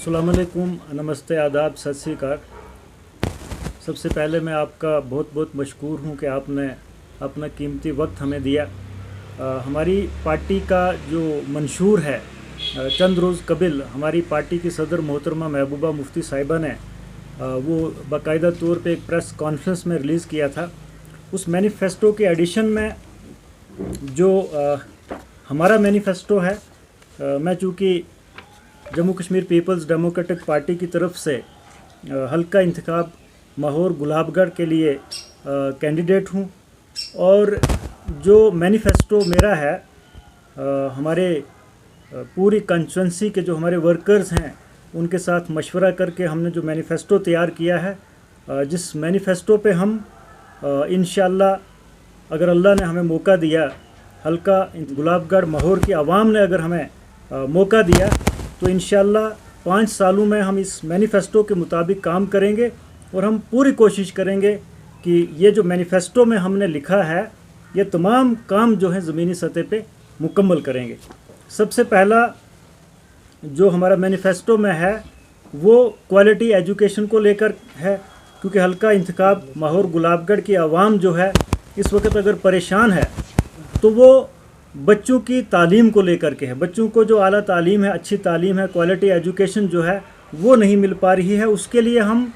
अस्सलामुअलैकुम, नमस्ते, आदाब, सत श्री अकाल। सबसे पहले मैं आपका बहुत बहुत मशकूर हूँ कि आपने अपना कीमती वक्त हमें दिया। हमारी पार्टी का जो मंशूर है, चंद रोज़ कबिल हमारी पार्टी की सदर मोहतरमा महबूबा मुफ्ती साहिबा ने वो बाकायदा तौर पे एक प्रेस कॉन्फ्रेंस में रिलीज़ किया था। उस मैनिफेस्टो के एडिशन में जो हमारा मैनिफेस्टो है, मैं चूँकि Jammu Kashmir Peoples Democratic Party की तरफ से हल्का इंतखाब माहौर गुलाबगढ़ के लिए कैंडिडेट हूँ, और जो मैनिफेस्टो मेरा है, हमारे पूरी कंस्टिट्यूंसी के जो हमारे वर्कर्स हैं उनके साथ मशवरा करके हमने जो मैनिफेस्टो तैयार किया है, जिस मैनिफेस्टो पे हम इंशाअल्लाह अगर अल्लाह ने हमें मौका दिया, हल्का गुलाबगढ़ माहौर की आवाम ने अगर हमें मौका दिया, तो इंशाअल्लाह 5 सालों में हम इस मैनिफेस्टो के मुताबिक काम करेंगे और हम पूरी कोशिश करेंगे कि ये जो मैनिफेस्टो में हमने लिखा है ये तमाम काम जो है ज़मीनी सतह पे मुकम्मल करेंगे। सबसे पहला जो हमारा मैनिफेस्टो में है वो क्वालिटी एजुकेशन को लेकर है, क्योंकि हल्का इंतखाब माहौर गुलाबगढ़ की आवाम जो है इस वक्त अगर परेशान है तो वो बच्चों की तालीम को लेकर के है। बच्चों को जो आला तालीम है, अच्छी तालीम है, क्वालिटी एजुकेशन जो है वो नहीं मिल पा रही है। उसके लिए हम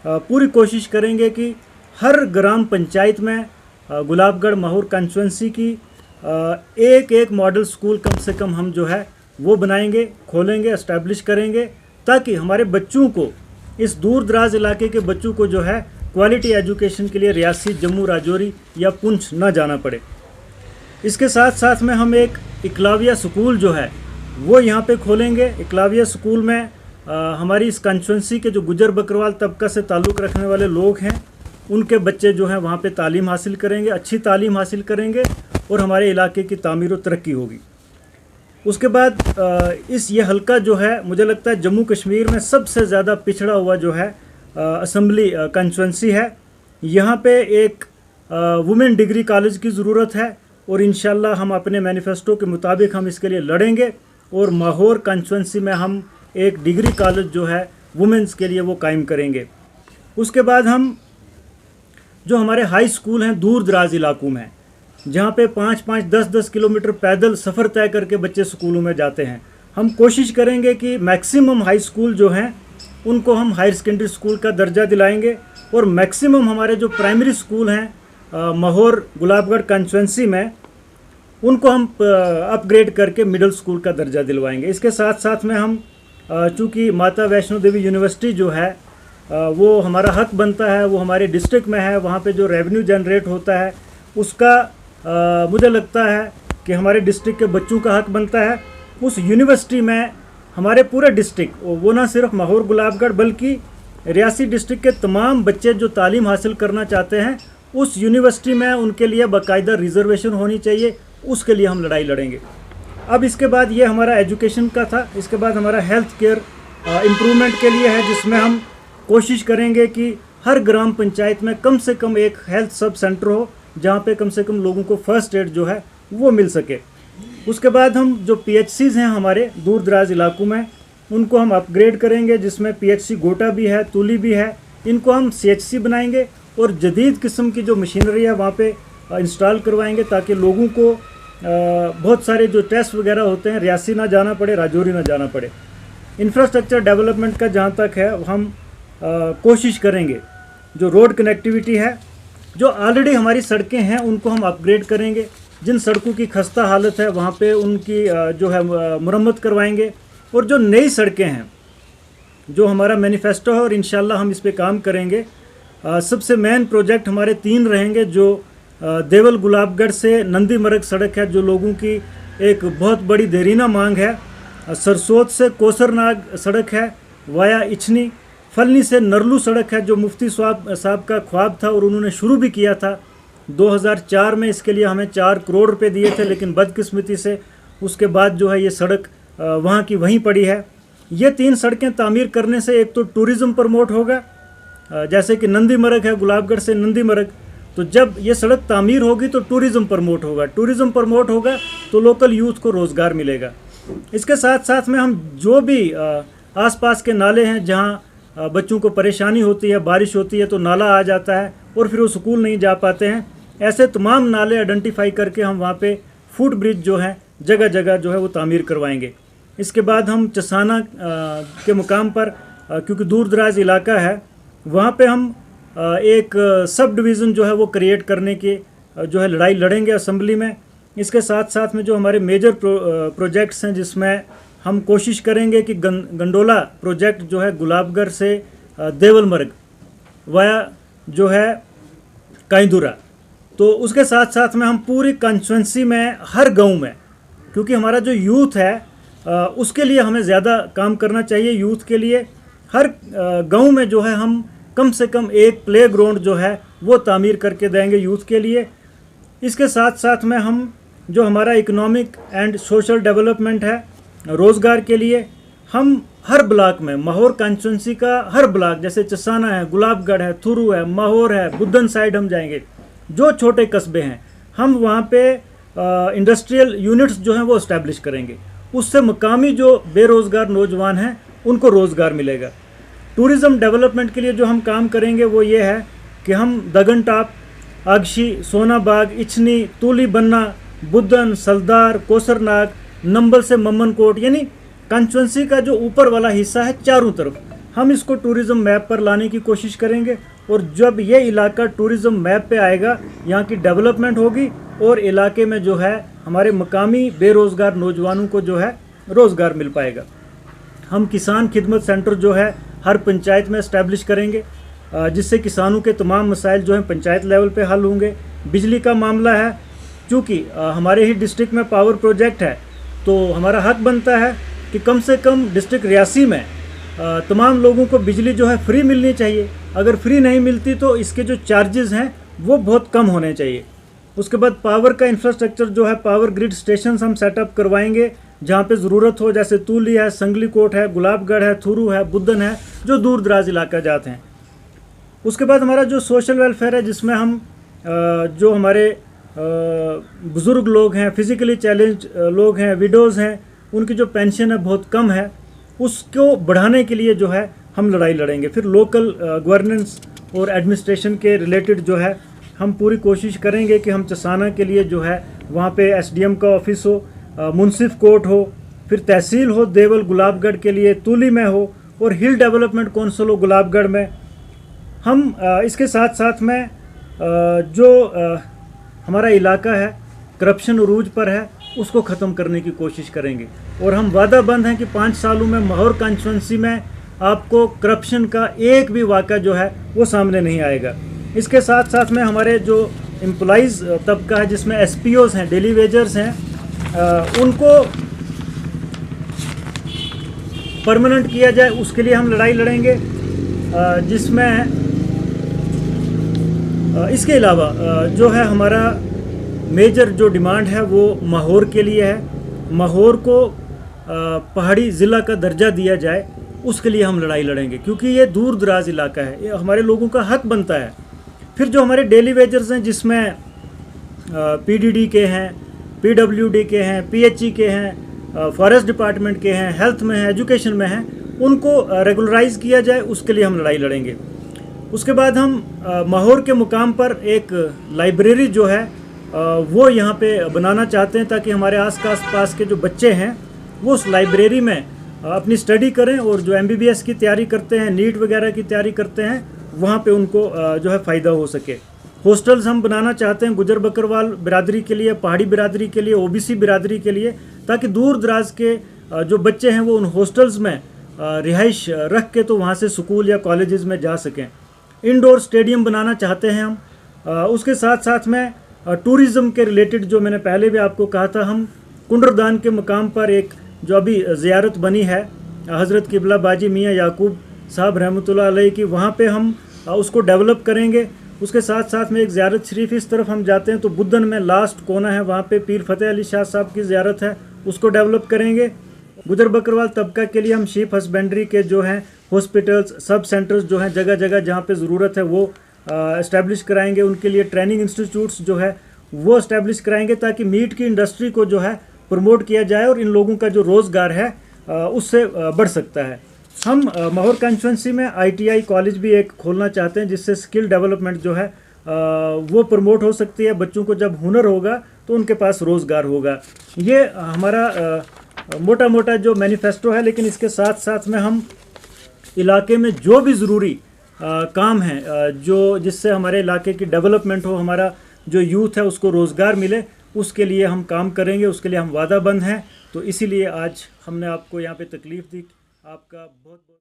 पूरी कोशिश करेंगे कि हर ग्राम पंचायत में गुलाबगढ़ माहौर कंस्टिट्यूंसी की एक एक मॉडल स्कूल कम से कम हम जो है वो बनाएंगे, खोलेंगे, इस्टेब्लिश करेंगे, ताकि हमारे बच्चों को, इस दूर दराज इलाके के बच्चों को जो है क्वालिटी एजुकेशन के लिए रियासी, जम्मू, राजौरी या पुंछ ना जाना पड़े। इसके साथ साथ में हम एक इकलव्य स्कूल जो है वो यहाँ पे खोलेंगे। इकलव्य स्कूल में हमारी इस कंस्टिट्यूंसी के जो गुजर बकरवाल तबका से ताल्लुक़ रखने वाले लोग हैं उनके बच्चे जो हैं वहाँ पे तालीम हासिल करेंगे, अच्छी तालीम हासिल करेंगे और हमारे इलाके की तामीर और तरक्की होगी। उसके बाद ये हल्का जो है मुझे लगता है जम्मू कश्मीर में सबसे ज़्यादा पिछड़ा हुआ जो है असम्बली कंस्टिट्यूंसी है। यहाँ पे एक वुमेन डिग्री कॉलेज की ज़रूरत है और इंशाल्लाह हम अपने मैनिफेस्टो के मुताबिक हम इसके लिए लड़ेंगे और माहौर कंस्टिट्यूंसी में हम एक डिग्री कॉलेज जो है वुमेंस के लिए वो कायम करेंगे। उसके बाद हम जो हमारे हाई स्कूल हैं दूर दराज इलाकों में, जहाँ पे 5-5, 10-10 किलोमीटर पैदल सफ़र तय करके बच्चे स्कूलों में जाते हैं, हम कोशिश करेंगे कि मैक्सिमम हाई स्कूल जो हैं उनको हम हायर सेकेंडरी स्कूल का दर्जा दिलाएंगे और मैक्सिमम हमारे जो प्राइमरी स्कूल हैं माहौर गुलाबगढ़ कंस्टिट्यूंसी में उनको हम अपग्रेड करके मिडिल स्कूल का दर्जा दिलवाएंगे। इसके साथ साथ में हम चूँकि माता वैष्णो देवी यूनिवर्सिटी जो है वो हमारा हक बनता है, वो हमारे डिस्ट्रिक्ट में है, वहाँ पे जो रेवेन्यू जनरेट होता है उसका मुझे लगता है कि हमारे डिस्ट्रिक्ट के बच्चों का हक बनता है। उस यूनिवर्सिटी में हमारे पूरे डिस्ट्रिक्ट, वो ना सिर्फ माहौर गुलाबगढ़ बल्कि रियासी डिस्ट्रिक्ट के तमाम बच्चे जो तालीम हासिल करना चाहते हैं उस यूनिवर्सिटी में उनके लिए बाकायदा रिजर्वेशन होनी चाहिए। उसके लिए हम लड़ाई लड़ेंगे। अब इसके बाद ये हमारा एजुकेशन का था। इसके बाद हमारा हेल्थ केयर इम्प्रूवमेंट के लिए है, जिसमें हम कोशिश करेंगे कि हर ग्राम पंचायत में कम से कम एक हेल्थ सब सेंटर हो जहाँ पे कम से कम लोगों को फर्स्ट एड जो है वो मिल सके। उसके बाद हम जो PHCs हैं हमारे दूर दराज इलाकों में उनको हम अपग्रेड करेंगे, जिसमें PHC गोटा भी है, तुली भी है। इनको हम CHC बनाएंगे और जदीद किस्म की जो मशीनरी है वहाँ पे इंस्टॉल करवाएंगे, ताकि लोगों को बहुत सारे जो टेस्ट वगैरह होते हैं रियासी ना जाना पड़े, राजौरी ना जाना पड़े। इंफ्रास्ट्रक्चर डेवलपमेंट का जहाँ तक है हम कोशिश करेंगे जो रोड कनेक्टिविटी है, जो ऑलरेडी हमारी सड़कें हैं उनको हम अपग्रेड करेंगे। जिन सड़कों की खस्ता हालत है वहाँ पे उनकी जो है मुरम्मत करवाएंगे, और जो नई सड़कें हैं जो हमारा मैनिफेस्टो है और इंशाल्लाह हम इस पे काम करेंगे। सबसे मेन प्रोजेक्ट हमारे 3 रहेंगे। जो देवल गुलाबगढ़ से नंदी मरग सड़क है, जो लोगों की एक बहुत बड़ी देरीना मांग है। सरसोत से कोसरनाग सड़क है वाया इछनी। फलनी से नरलू सड़क है, जो मुफ्ती साहब का ख्वाब था और उन्होंने शुरू भी किया था 2004 में। इसके लिए हमें 4 करोड़ रुपए दिए थे, लेकिन बदकिस्मती से उसके बाद जो है ये सड़क वहाँ की वहीं पड़ी है। ये 3 सड़कें तामीर करने से एक तो टूरिज़्म प्रमोट होगा, जैसे कि नंदी मरग है गुलाबगढ़ से नंदी मरग, तो जब ये सड़क तामीर होगी तो टूरिज़्म प्रमोट होगा, टूरिज़्म प्रमोट होगा तो लोकल यूथ को रोज़गार मिलेगा। इसके साथ साथ में हम जो भी आसपास के नाले हैं जहाँ बच्चों को परेशानी होती है, बारिश होती है तो नाला आ जाता है और फिर वो स्कूल नहीं जा पाते हैं। ऐसे तमाम नाले आइडेंटिफाई करके हम वहाँ पे फुट ब्रिज जो है जगह जगह जो है वो तामीर करवाएंगे। इसके बाद हम चसाना के मुकाम पर, क्योंकि दूर दराज इलाका है, वहाँ पे हम एक सब डिवीज़न जो है वो क्रिएट करने की जो है लड़ाई लड़ेंगे असेंबली में। इसके साथ साथ में जो हमारे मेजर प्रोजेक्ट्स हैं जिसमें हम कोशिश करेंगे कि गंडोला प्रोजेक्ट जो है गुलाबगढ़ से देवलमर्ग वाया जो है काइंदुरा, तो उसके साथ साथ में हम पूरी कंस्टिट्यूंसी में हर गांव में, क्योंकि हमारा जो यूथ है उसके लिए हमें ज़्यादा काम करना चाहिए। यूथ के लिए हर गांव में जो है हम कम से कम एक प्ले ग्राउंड जो है वो तामीर करके देंगे यूथ के लिए। इसके साथ साथ में हम जो हमारा इकोनॉमिक एंड सोशल डेवलपमेंट है, रोज़गार के लिए हम हर ब्लॉक में, माहौर कंस्टिट्यूंसी का हर ब्लॉक, जैसे चसाना है, गुलाबगढ़ है, थुरू है, माहौर है, बुद्धन साइड हम जाएंगे, जो छोटे कस्बे हैं हम वहाँ पे इंडस्ट्रियल यूनिट्स जो हैं वो इस्टेब्लिश करेंगे। उससे मकामी जो बेरोज़गार नौजवान हैं उनको रोज़गार मिलेगा। टूरिज़्म डेवलपमेंट के लिए जो हम काम करेंगे वो ये है कि हम दगन टॉप, आगशी, सोनाबाग, इचनी, तूली बन्ना, बुद्धन, सलदार, कोसरनाग, नंबल से मम्मनकोट, यानी कंस्टिट्यूंसी का जो ऊपर वाला हिस्सा है चारों तरफ हम इसको टूरिज़्म मैप पर लाने की कोशिश करेंगे। और जब ये इलाका टूरिज़्म मैप पे आएगा, यहाँ की डेवलपमेंट होगी और इलाके में जो है हमारे मकामी बेरोज़गार नौजवानों को जो है रोज़गार मिल पाएगा। हम किसान खिदमत सेंटर जो है हर पंचायत में इस्टेब्लिश करेंगे, जिससे किसानों के तमाम मसाइल जो हैं पंचायत लेवल पे हल होंगे। बिजली का मामला है, चूँकि हमारे ही डिस्ट्रिक्ट में पावर प्रोजेक्ट है तो हमारा हक बनता है कि कम से कम डिस्ट्रिक्ट रियासी में तमाम लोगों को बिजली जो है फ्री मिलनी चाहिए। अगर फ्री नहीं मिलती तो इसके जो चार्जेस हैं वो बहुत कम होने चाहिए। उसके बाद पावर का इंफ्रास्ट्रक्चर जो है, पावर ग्रिड स्टेशन हम सेटअप करवाएंगे जहाँ पे ज़रूरत हो, जैसे तूली है, संगली कोट है, गुलाबगढ़ है, थुरू है, बुद्धन है, जो दूर दराज इलाका जाते हैं। उसके बाद हमारा जो सोशल वेलफेयर है, जिसमें हम जो हमारे बुज़ुर्ग लोग हैं, फिज़िकली चैलेंज लोग हैं, विडोज़ हैं, उनकी जो पेंशन है बहुत कम है, उसको बढ़ाने के लिए जो है हम लड़ाई लड़ेंगे। फिर लोकल गवर्नेंस और एडमिनिस्ट्रेशन के रिलेटेड जो है हम पूरी कोशिश करेंगे कि हम चसाना के लिए जो है वहाँ पे एसडीएम का ऑफिस हो, मुंसिफ कोर्ट हो, फिर तहसील हो देवल गुलाबगढ़ के लिए, तूली में हो, और हिल डेवलपमेंट काउंसिल हो गुलाबगढ़ में। हम इसके साथ साथ में जो हमारा इलाका है करप्शन उरूज पर है उसको ख़त्म करने की कोशिश करेंगे। और हम वादाबंद हैं कि 5 सालों में माहौर कॉन्स्टिट्यूंसी में आपको करप्शन का एक भी वाक़ा जो है वो सामने नहीं आएगा। इसके साथ साथ में हमारे जो एम्प्लॉइज़ तबका है, जिसमें एसपीओज़ हैं, डेली वेजर्स हैं, उनको परमानेंट किया जाए, उसके लिए हम लड़ाई लड़ेंगे। जिसमें इसके अलावा जो है हमारा मेजर जो डिमांड है वो माहौर के लिए है। माहौर को पहाड़ी ज़िला का दर्जा दिया जाए, उसके लिए हम लड़ाई लड़ेंगे, क्योंकि ये दूर दराज इलाका है, ये हमारे लोगों का हक बनता है। फिर जो हमारे डेली वेजर्स हैं, जिसमें पीडीडी के हैं, पीडब्ल्यूडी के हैं, पीएचई के हैं, फॉरेस्ट डिपार्टमेंट के हैं, हेल्थ में हैं, एजुकेशन में हैं, उनको रेगुलराइज किया जाए, उसके लिए हम लड़ाई लड़ेंगे। उसके बाद हम माहौर के मुकाम पर एक लाइब्रेरी जो है वो यहाँ पे बनाना चाहते हैं, ताकि हमारे आस पास के जो बच्चे हैं वो उस लाइब्रेरी में अपनी स्टडी करें, और जो एमबीबीएस की तैयारी करते हैं, नीट वगैरह की तैयारी करते हैं, वहाँ पे उनको जो है फ़ायदा हो सके। हॉस्टल्स हम बनाना चाहते हैं गुजर बकरवाल बिरादरी के लिए, पहाड़ी बिरादरी के लिए, ओबीसी बिरादरी के लिए, ताकि दूर दराज के जो बच्चे हैं वो उन हॉस्टल्स में रिहाइश रख के तो वहाँ से स्कूल या कॉलेजेस में जा सकें। इंडोर स्टेडियम बनाना चाहते हैं हम। उसके साथ साथ में टूरिज़्म के रिलेटेड, जो मैंने पहले भी आपको कहा था, हम कुंडरदान के मुकाम पर एक जो अभी ज़ियारत बनी है हज़रत किबला बाजी मियाँ याकूब साहब रहमतुल्लाह अलैह की, वहाँ पे हम उसको डेवलप करेंगे। उसके साथ साथ में एक ज़ियारत शरीफ इस तरफ हम जाते हैं तो बुद्धन में लास्ट कोना है, वहाँ पे पीर फतेह अली शाह साहब की ज़ियारत है, उसको डेवलप करेंगे। गुजर बकरवाल तबका के लिए हम शीप हस्बेंड्री के जो हैं हॉस्पिटल्स, सब सेंटर्स जो हैं जगह जगह जहाँ पे ज़रूरत है वो इस्टेब्लिश कराएंगे। उनके लिए ट्रेनिंग इंस्टीट्यूट्स जो है वो इस्टेब्लिश कराएंगे, ताकि मीट की इंडस्ट्री को जो है प्रमोट किया जाए और इन लोगों का जो रोज़गार है उससे बढ़ सकता है। हम माहौर कंस्टिट्यूंसी में ITI कॉलेज भी एक खोलना चाहते हैं, जिससे स्किल डेवलपमेंट जो है वो प्रमोट हो सकती है। बच्चों को जब हुनर होगा तो उनके पास रोज़गार होगा। ये हमारा मोटा मोटा जो मैनिफेस्टो है, लेकिन इसके साथ साथ में हम इलाके में जो भी ज़रूरी काम है, जो जिससे हमारे इलाके की डेवलपमेंट हो, हमारा जो यूथ है उसको रोज़गार मिले, उसके लिए हम काम करेंगे, उसके लिए हम वादाबंद हैं। तो इसीलिए आज हमने आपको यहाँ पे तकलीफ़ दी। आपका बहुत बहुत